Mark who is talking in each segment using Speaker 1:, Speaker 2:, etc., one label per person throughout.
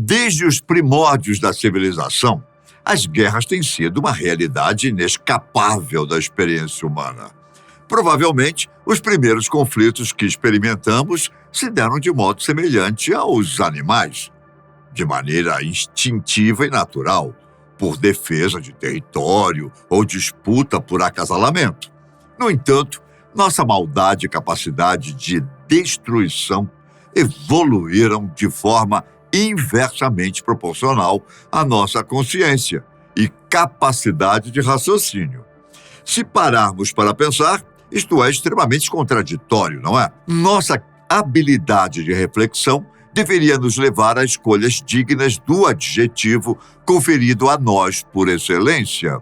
Speaker 1: Desde os primórdios da civilização, as guerras têm sido uma realidade inescapável da experiência humana. Provavelmente, os primeiros conflitos que experimentamos se deram de modo semelhante aos animais, de maneira instintiva e natural, por defesa de território ou disputa por acasalamento. No entanto, nossa maldade e capacidade de destruição evoluíram de forma inversamente proporcional à nossa consciência e capacidade de raciocínio. Se pararmos para pensar, isto é extremamente contraditório, não é? Nossa habilidade de reflexão deveria nos levar a escolhas dignas do adjetivo conferido a nós por excelência,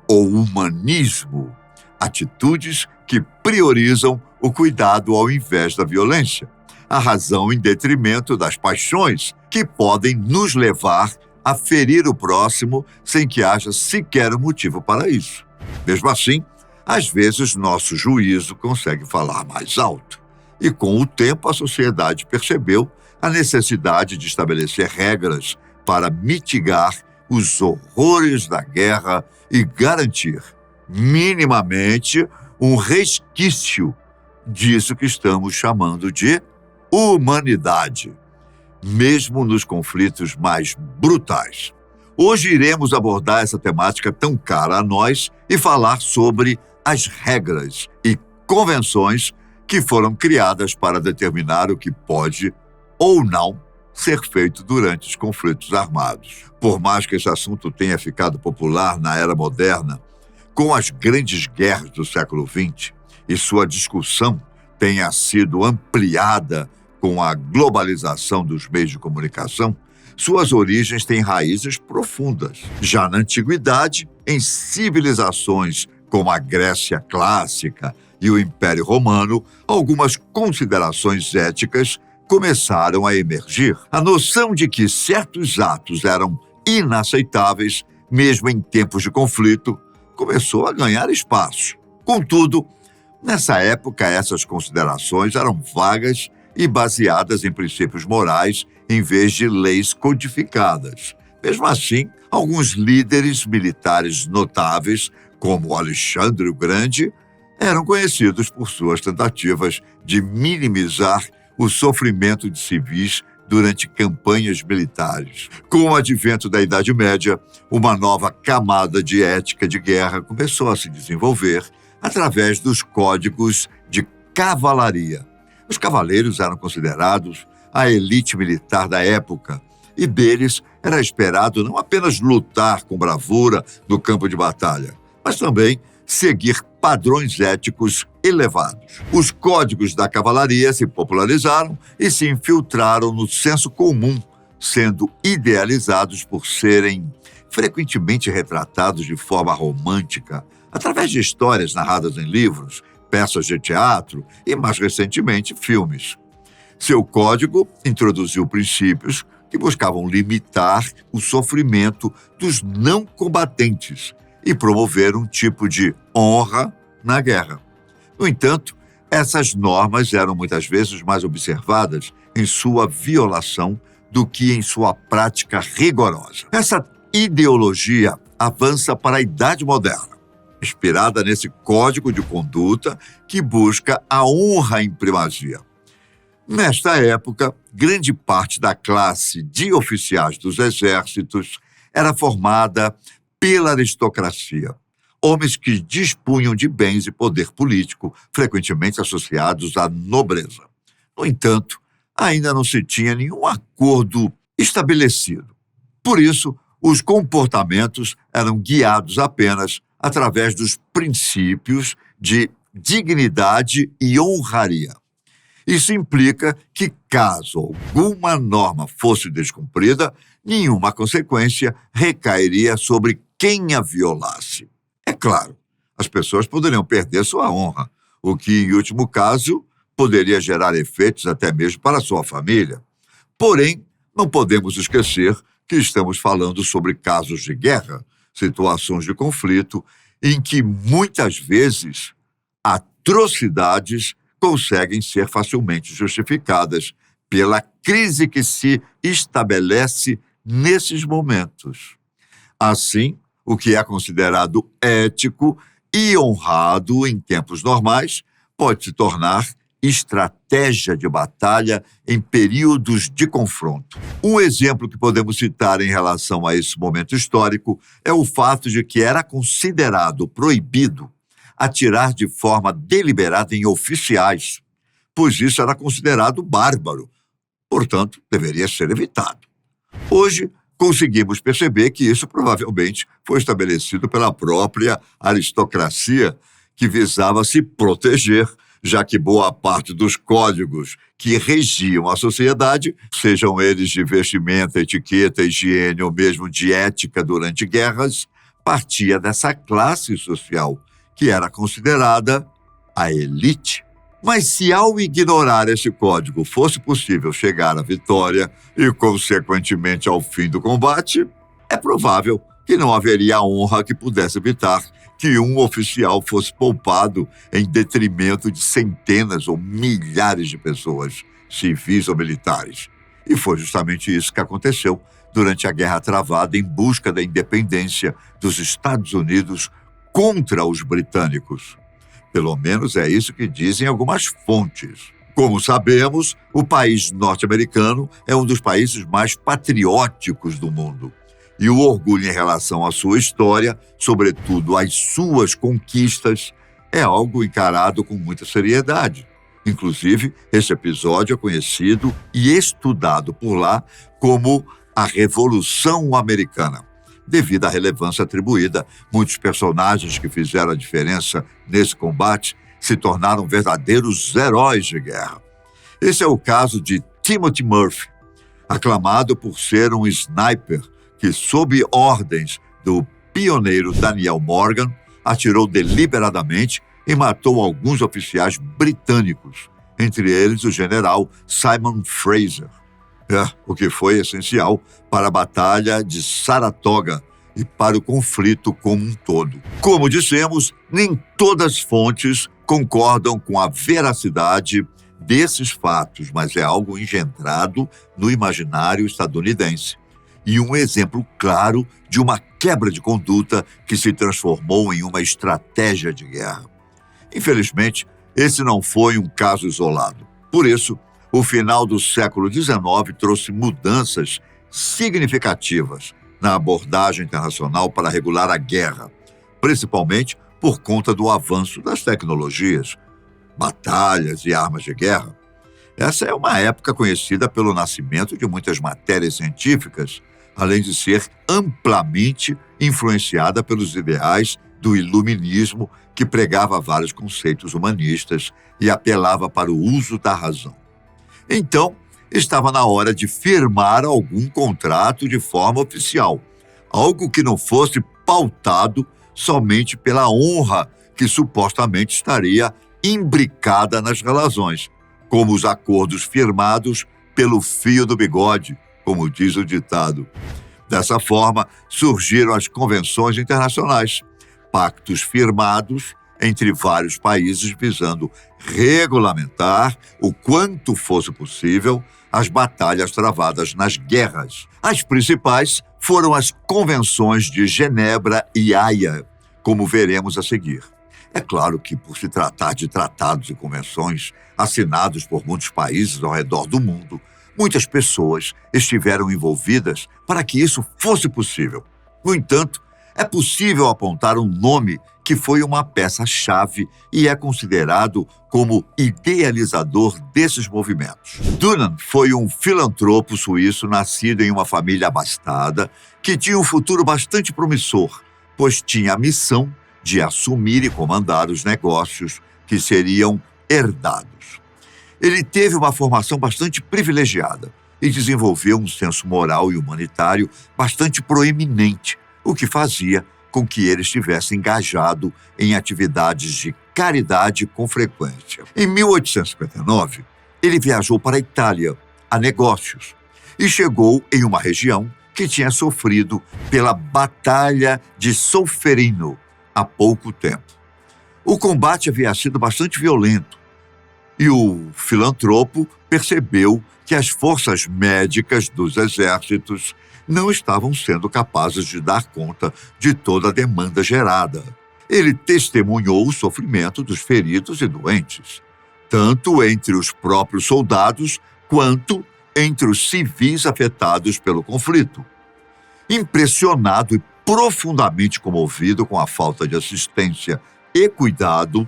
Speaker 1: o humanismo, atitudes que priorizam o cuidado ao invés da violência, a razão em detrimento das paixões, que podem nos levar a ferir o próximo sem que haja sequer um motivo para isso. Mesmo assim, às vezes nosso juízo consegue falar mais alto. E com o tempo a sociedade percebeu a necessidade de estabelecer regras para mitigar os horrores da guerra e garantir, minimamente, um resquício disso que estamos chamando de humanidade, mesmo nos conflitos mais brutais. Hoje iremos abordar essa temática tão cara a nós e falar sobre as regras e convenções que foram criadas para determinar o que pode ou não ser feito durante os conflitos armados. Por mais que esse assunto tenha ficado popular na era moderna, com as grandes guerras do século XX e sua discussão tenha sido ampliada com a globalização dos meios de comunicação, suas origens têm raízes profundas. Já na antiguidade, em civilizações como a Grécia clássica e o Império Romano, algumas considerações éticas começaram a emergir. A noção de que certos atos eram inaceitáveis, mesmo em tempos de conflito, começou a ganhar espaço. Contudo, nessa época, essas considerações eram vagas e baseadas em princípios morais em vez de leis codificadas. Mesmo assim, alguns líderes militares notáveis, como Alexandre o Grande, eram conhecidos por suas tentativas de minimizar o sofrimento de civis durante campanhas militares. Com o advento da Idade Média, uma nova camada de ética de guerra começou a se desenvolver através dos códigos de cavalaria. Os cavaleiros eram considerados a elite militar da época, e deles era esperado não apenas lutar com bravura no campo de batalha, mas também seguir padrões éticos elevados. Os códigos da cavalaria se popularizaram e se infiltraram no senso comum, sendo idealizados por serem frequentemente retratados de forma romântica, através de histórias narradas em livros, peças de teatro e, mais recentemente, filmes. Seu código introduziu princípios que buscavam limitar o sofrimento dos não combatentes e promover um tipo de honra na guerra. No entanto, essas normas eram muitas vezes mais observadas em sua violação do que em sua prática rigorosa. Essa ideologia avança para a Idade Moderna, inspirada nesse código de conduta que busca a honra em primazia. Nesta época, grande parte da classe de oficiais dos exércitos era formada pela aristocracia, homens que dispunham de bens e poder político, frequentemente associados à nobreza. No entanto, ainda não se tinha nenhum acordo estabelecido. Por isso, os comportamentos eram guiados apenas através dos princípios de dignidade e honraria. Isso implica que, caso alguma norma fosse descumprida, nenhuma consequência recairia sobre quem a violasse. É claro, as pessoas poderiam perder sua honra, o que, em último caso, poderia gerar efeitos até mesmo para sua família. Porém, não podemos esquecer que estamos falando sobre casos de guerra, situações de conflito, em que muitas vezes atrocidades conseguem ser facilmente justificadas pela crise que se estabelece nesses momentos. Assim, o que é considerado ético e honrado em tempos normais pode se tornar estratégia de batalha em períodos de confronto. Um exemplo que podemos citar em relação a esse momento histórico é o fato de que era considerado proibido atirar de forma deliberada em oficiais, pois isso era considerado bárbaro, portanto, deveria ser evitado. Hoje, conseguimos perceber que isso provavelmente foi estabelecido pela própria aristocracia, que visava se proteger, já que boa parte dos códigos que regiam a sociedade, sejam eles de vestimenta, etiqueta, higiene ou mesmo de ética durante guerras, partia dessa classe social, que era considerada a elite. Mas se ao ignorar esse código fosse possível chegar à vitória e, consequentemente, ao fim do combate, é provável que não haveria honra que pudesse evitar que um oficial fosse poupado em detrimento de centenas ou milhares de pessoas, civis ou militares. E foi justamente isso que aconteceu durante a guerra travada em busca da independência dos Estados Unidos contra os britânicos. Pelo menos é isso que dizem algumas fontes. Como sabemos, o país norte-americano é um dos países mais patrióticos do mundo. E o orgulho em relação à sua história, sobretudo às suas conquistas, é algo encarado com muita seriedade. Inclusive, esse episódio é conhecido e estudado por lá como a Revolução Americana. Devido à relevância atribuída, muitos personagens que fizeram a diferença nesse combate se tornaram verdadeiros heróis de guerra. Esse é o caso de Timothy Murphy, aclamado por ser um sniper que, sob ordens do pioneiro Daniel Morgan, atirou deliberadamente e matou alguns oficiais britânicos, entre eles o general Simon Fraser. O que foi essencial para a Batalha de Saratoga e para o conflito como um todo. Como dissemos, nem todas as fontes concordam com a veracidade desses fatos, mas é algo engendrado no imaginário estadunidense e um exemplo claro de uma quebra de conduta que se transformou em uma estratégia de guerra. Infelizmente, esse não foi um caso isolado. Por isso, o final do século XIX trouxe mudanças significativas na abordagem internacional para regular a guerra, principalmente por conta do avanço das tecnologias, batalhas e armas de guerra. Essa é uma época conhecida pelo nascimento de muitas matérias científicas, além de ser amplamente influenciada pelos ideais do iluminismo, que pregava vários conceitos humanistas e apelava para o uso da razão. Então, estava na hora de firmar algum contrato de forma oficial, algo que não fosse pautado somente pela honra que supostamente estaria imbricada nas relações, como os acordos firmados pelo fio do bigode, como diz o ditado. Dessa forma, surgiram as convenções internacionais, pactos firmados entre vários países visando regulamentar, o quanto fosse possível, as batalhas travadas nas guerras. As principais foram as convenções de Genebra e Haia, como veremos a seguir. É claro que, por se tratar de tratados e convenções assinados por muitos países ao redor do mundo, muitas pessoas estiveram envolvidas para que isso fosse possível. No entanto, é possível apontar um nome que foi uma peça-chave e é considerado como idealizador desses movimentos. Dunant foi um filantropo suíço nascido em uma família abastada que tinha um futuro bastante promissor, pois tinha a missão de assumir e comandar os negócios que seriam herdados. Ele teve uma formação bastante privilegiada e desenvolveu um senso moral e humanitário bastante proeminente, o que fazia com que ele estivesse engajado em atividades de caridade com frequência. Em 1859, ele viajou para a Itália a negócios e chegou em uma região que tinha sofrido pela Batalha de Solferino há pouco tempo. O combate havia sido bastante violento, E o filantropo percebeu que as forças médicas dos exércitos não estavam sendo capazes de dar conta de toda a demanda gerada. Ele testemunhou o sofrimento dos feridos e doentes, tanto entre os próprios soldados quanto entre os civis afetados pelo conflito. Impressionado e profundamente comovido com a falta de assistência e cuidado,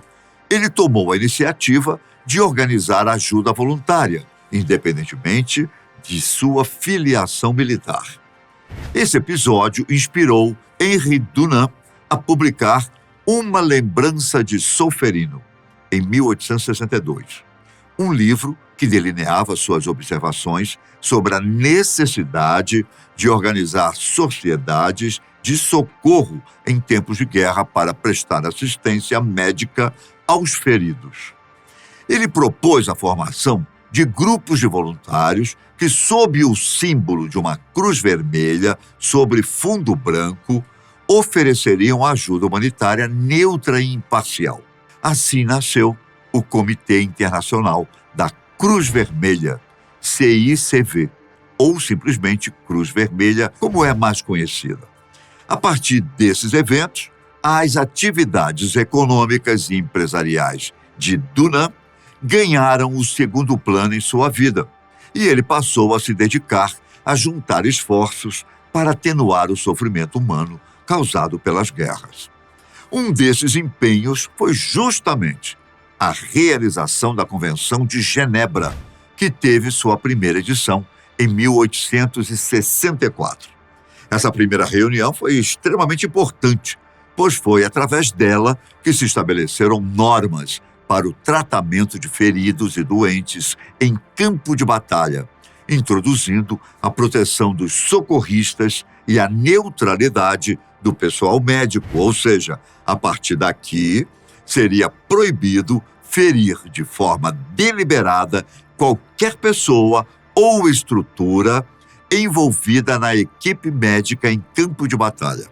Speaker 1: ele tomou a iniciativa de organizar ajuda voluntária, independentemente de sua filiação militar. Esse episódio inspirou Henri Dunant a publicar Uma Lembrança de Solferino, em 1862, um livro que delineava suas observações sobre a necessidade de organizar sociedades de socorro em tempos de guerra para prestar assistência médica aos feridos. Ele propôs a formação de grupos de voluntários que, sob o símbolo de uma cruz vermelha sobre fundo branco, ofereceriam ajuda humanitária neutra e imparcial. Assim nasceu o Comitê Internacional da Cruz Vermelha, CICV, ou simplesmente Cruz Vermelha, como é mais conhecida. A partir desses eventos, as atividades econômicas e empresariais de Dunant ganharam o segundo plano em sua vida, e ele passou a se dedicar a juntar esforços para atenuar o sofrimento humano causado pelas guerras. Um desses empenhos foi justamente a realização da Convenção de Genebra, que teve sua primeira edição em 1864. Essa primeira reunião foi extremamente importante, pois foi através dela que se estabeleceram normas para o tratamento de feridos e doentes em campo de batalha, introduzindo a proteção dos socorristas e a neutralidade do pessoal médico, ou seja, a partir daqui seria proibido ferir de forma deliberada qualquer pessoa ou estrutura envolvida na equipe médica em campo de batalha.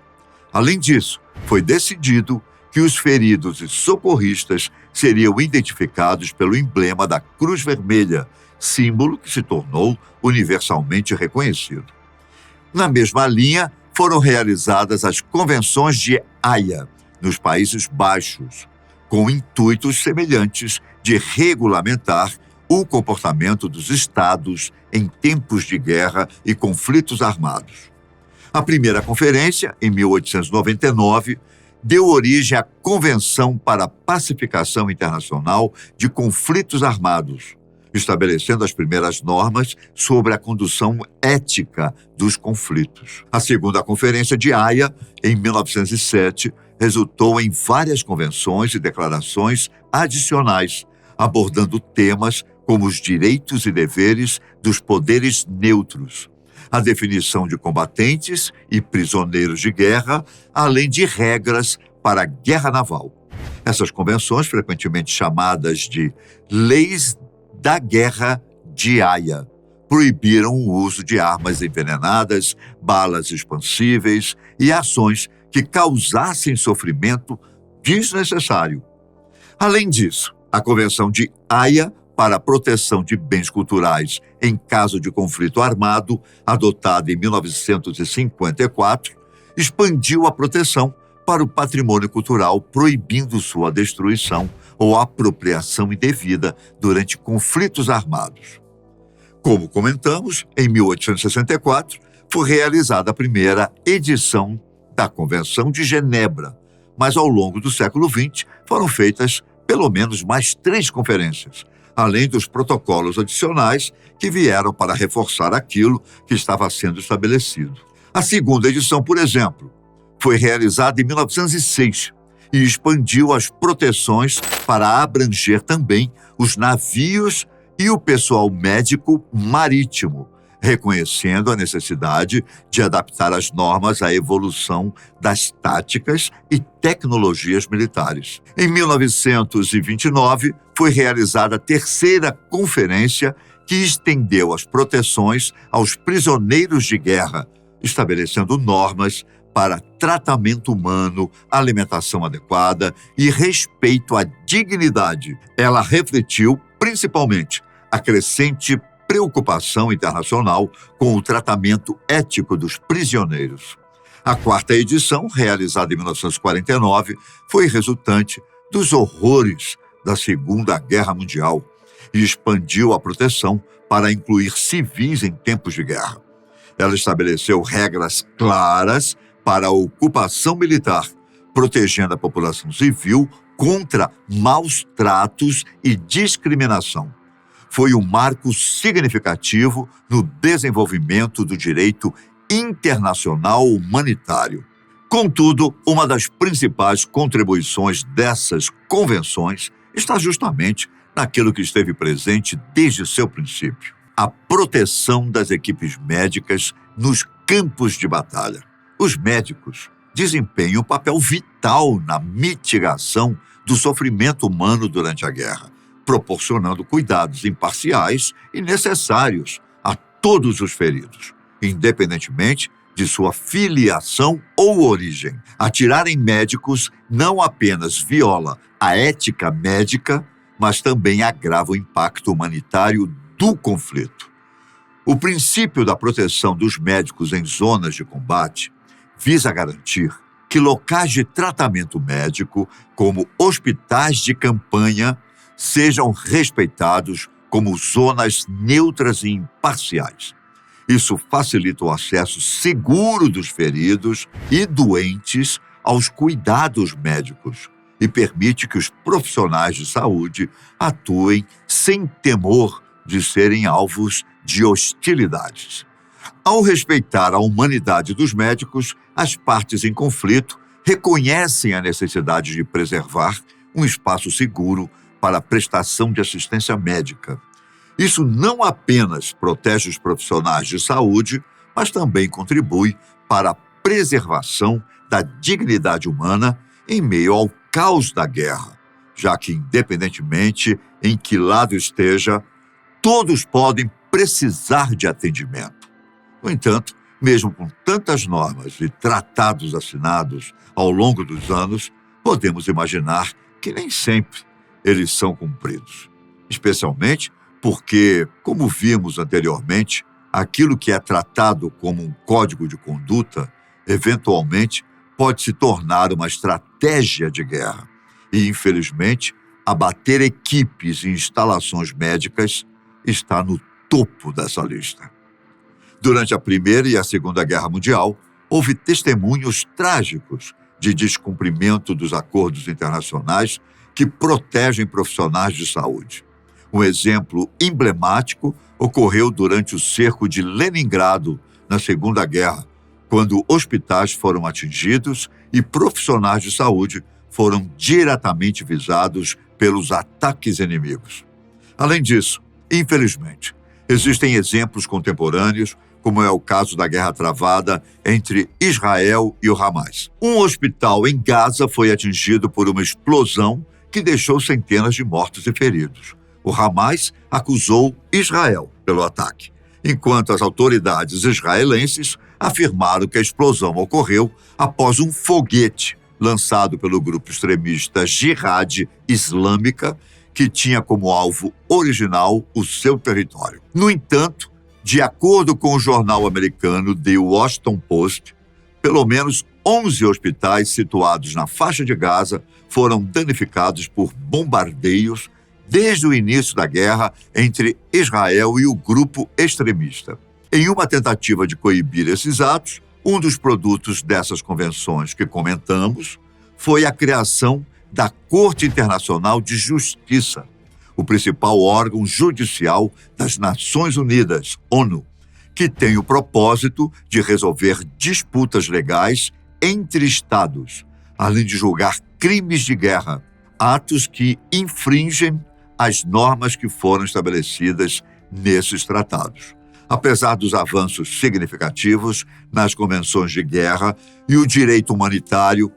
Speaker 1: Além disso, foi decidido que os feridos e socorristas seriam identificados pelo emblema da Cruz Vermelha, símbolo que se tornou universalmente reconhecido. Na mesma linha, foram realizadas as convenções de Haia, nos Países Baixos, com intuitos semelhantes de regulamentar o comportamento dos Estados em tempos de guerra e conflitos armados. A primeira conferência, em 1899, deu origem à Convenção para a Pacificação Internacional de Conflitos Armados, estabelecendo as primeiras normas sobre a condução ética dos conflitos. A segunda Conferência de Haia, em 1907, resultou em várias convenções e declarações adicionais, abordando temas como os direitos e deveres dos poderes neutros, a definição de combatentes e prisioneiros de guerra, além de regras para a guerra naval. Essas convenções, frequentemente chamadas de Leis da Guerra de Haia, proibiram o uso de armas envenenadas, balas expansíveis e ações que causassem sofrimento desnecessário. Além disso, a Convenção de Haia para a Proteção de Bens Culturais em caso de conflito armado, adotada em 1954, expandiu a proteção para o patrimônio cultural, proibindo sua destruição ou apropriação indevida durante conflitos armados. Como comentamos, em 1864, foi realizada a primeira edição da Convenção de Genebra, mas ao longo do século XX foram feitas pelo menos mais 3 conferências, além dos protocolos adicionais que vieram para reforçar aquilo que estava sendo estabelecido. A segunda edição, por exemplo, foi realizada em 1906 e expandiu as proteções para abranger também os navios e o pessoal médico marítimo, reconhecendo a necessidade de adaptar as normas à evolução das táticas e tecnologias militares. Em 1929, foi realizada a terceira conferência que estendeu as proteções aos prisioneiros de guerra, estabelecendo normas para tratamento humano, alimentação adequada e respeito à dignidade. Ela refletiu principalmente a crescente preocupação internacional com o tratamento ético dos prisioneiros. A quarta edição, realizada em 1949, foi resultante dos horrores da Segunda Guerra Mundial e expandiu a proteção para incluir civis em tempos de guerra. Ela estabeleceu regras claras para a ocupação militar, protegendo a população civil contra maus tratos e discriminação. Foi um marco significativo no desenvolvimento do direito internacional humanitário. Contudo, uma das principais contribuições dessas convenções está justamente naquilo que esteve presente desde seu princípio: a proteção das equipes médicas nos campos de batalha. Os médicos desempenham um papel vital na mitigação do sofrimento humano durante a guerra, proporcionando cuidados imparciais e necessários a todos os feridos, independentemente de sua filiação ou origem. Atirar em médicos não apenas viola a ética médica, mas também agrava o impacto humanitário do conflito. O princípio da proteção dos médicos em zonas de combate visa garantir que locais de tratamento médico, como hospitais de campanha, sejam respeitados como zonas neutras e imparciais. Isso facilita o acesso seguro dos feridos e doentes aos cuidados médicos e permite que os profissionais de saúde atuem sem temor de serem alvos de hostilidades. Ao respeitar a humanidade dos médicos, as partes em conflito reconhecem a necessidade de preservar um espaço seguro para a prestação de assistência médica. Isso não apenas protege os profissionais de saúde, mas também contribui para a preservação da dignidade humana em meio ao caos da guerra, já que, independentemente em que lado esteja, todos podem precisar de atendimento. No entanto, mesmo com tantas normas e tratados assinados ao longo dos anos, podemos imaginar que nem sempre eles são cumpridos. Especialmente porque, como vimos anteriormente, aquilo que é tratado como um código de conduta, eventualmente pode se tornar uma estratégia de guerra. E, infelizmente, abater equipes e instalações médicas está no topo dessa lista. Durante a Primeira e a Segunda Guerra Mundial, houve testemunhos trágicos de descumprimento dos acordos internacionais que protegem profissionais de saúde. Um exemplo emblemático ocorreu durante o cerco de Leningrado, na Segunda Guerra, quando hospitais foram atingidos e profissionais de saúde foram diretamente visados pelos ataques inimigos. Além disso, infelizmente, existem exemplos contemporâneos, como é o caso da guerra travada entre Israel e o Hamas. Um hospital em Gaza foi atingido por uma explosão que deixou centenas de mortos e feridos. O Hamas acusou Israel pelo ataque, enquanto as autoridades israelenses afirmaram que a explosão ocorreu após um foguete lançado pelo grupo extremista Jihad Islâmica, que tinha como alvo original o seu território. No entanto, de acordo com o jornal americano The Washington Post, pelo menos 11 hospitais situados na faixa de Gaza foram danificados por bombardeios desde o início da guerra entre Israel e o grupo extremista. Em uma tentativa de coibir esses atos, um dos produtos dessas convenções que comentamos foi a criação da Corte Internacional de Justiça, o principal órgão judicial das Nações Unidas, ONU, que tem o propósito de resolver disputas legais entre estados, além de julgar crimes de guerra, atos que infringem as normas que foram estabelecidas nesses tratados. Apesar dos avanços significativos nas convenções de guerra e o direito humanitário,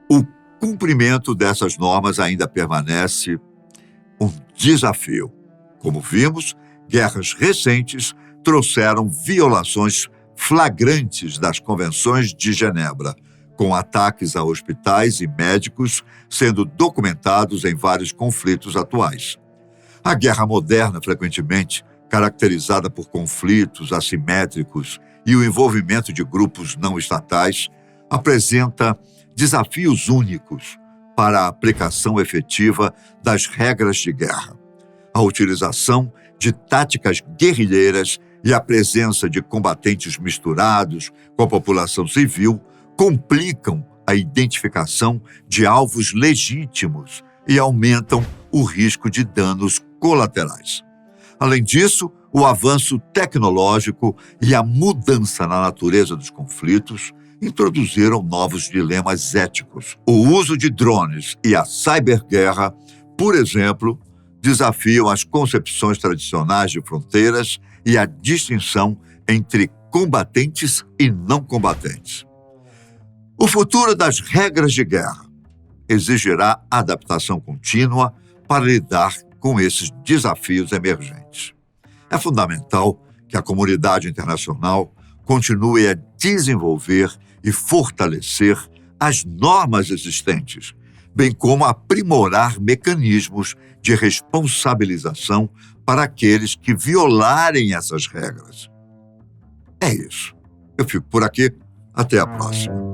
Speaker 1: o cumprimento dessas normas ainda permanece um desafio. Como vimos, guerras recentes trouxeram violações flagrantes das convenções de Genebra, com ataques a hospitais e médicos sendo documentados em vários conflitos atuais. A guerra moderna, frequentemente caracterizada por conflitos assimétricos e o envolvimento de grupos não estatais, apresenta desafios únicos para a aplicação efetiva das regras de guerra. A utilização de táticas guerrilheiras e a presença de combatentes misturados com a população civil complicam a identificação de alvos legítimos e aumentam o risco de danos colaterais. Além disso, o avanço tecnológico e a mudança na natureza dos conflitos introduziram novos dilemas éticos. O uso de drones e a cyberguerra, por exemplo, desafiam as concepções tradicionais de fronteiras e a distinção entre combatentes e não combatentes. O futuro das regras de guerra exigirá adaptação contínua para lidar com esses desafios emergentes. É fundamental que a comunidade internacional continue a desenvolver e fortalecer as normas existentes, bem como aprimorar mecanismos de responsabilização para aqueles que violarem essas regras. É isso. Eu fico por aqui. Até a próxima.